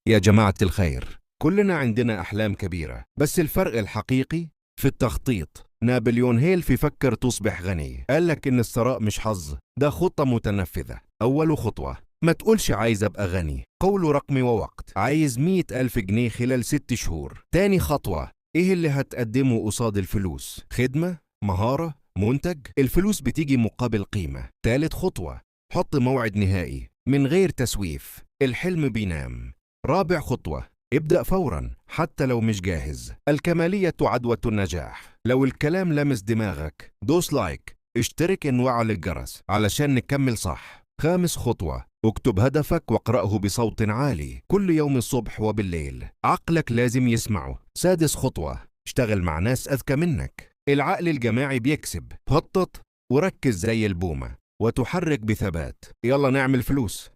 يا جماعة الخير، كلنا عندنا أحلام كبيرة، بس الفرق الحقيقي في التخطيط. نابليون هيل في فكر تصبح غني قال لك إن الثراء مش حظ، ده خطة متنفذة. أول خطوة، ما تقولش عايز أبقى غني، قوله رقم ووقت. عايز 100,000 جنيه خلال 6 شهور. تاني خطوة، إيه اللي هتقدمه قصاد الفلوس؟ خدمة، مهارة، منتج. الفلوس بتيجي مقابل قيمة. تالت خطوة، حط موعد نهائي من غير تسويف. الحلم بينام. رابع خطوة، ابدأ فورا حتى لو مش جاهز. الكمالية عدوى النجاح. لو الكلام لمس دماغك دوس لايك، اشترك وفعل الجرس علشان نكمل صح. خامس خطوة، اكتب هدفك واقرأه بصوت عالي كل يوم الصبح وبالليل، عقلك لازم يسمعه. سادس خطوة، اشتغل مع ناس أذكى منك. العقل الجماعي بيكسب. خطط وركز زي البومة وتحرك بثبات. يلا نعمل فلوس.